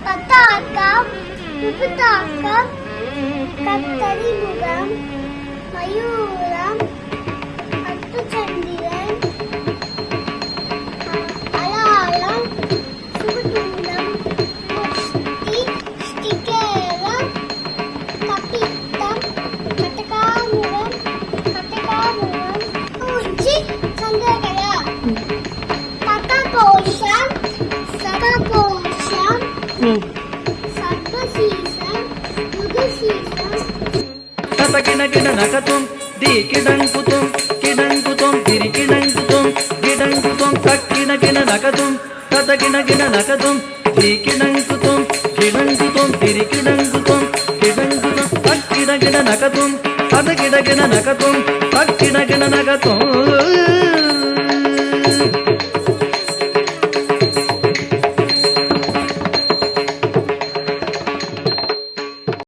பத்தாக்கம் முப்பத்தாக்கம் கத்தரிமுகம் மயூரம் அத்துச்சந்திரன் அலாலம் சுகுதுண்டம் ஸ்டிகேரம் கபித்தம் கட்டகாமுகம் பூச்சி சந்திரகலா தத்தகோஷம் சதகோஷம் சர்வசீசம் யுகசீசம் ததகிணகிண நகதும் தீகிடங்குதும் கிடங்குதும் திரிகிடங்குதும் கிடங்குதும் தக்கிணகிண நகதும் ததகிணகிண நகதும் தீகிடங்குதும் கிடங்குதும் திரிகிடங்குதும் கிடங்குதும் தக்கிணகிண நகதும் ததகிணகிண நகதும் தக்கிணகிண நகதும்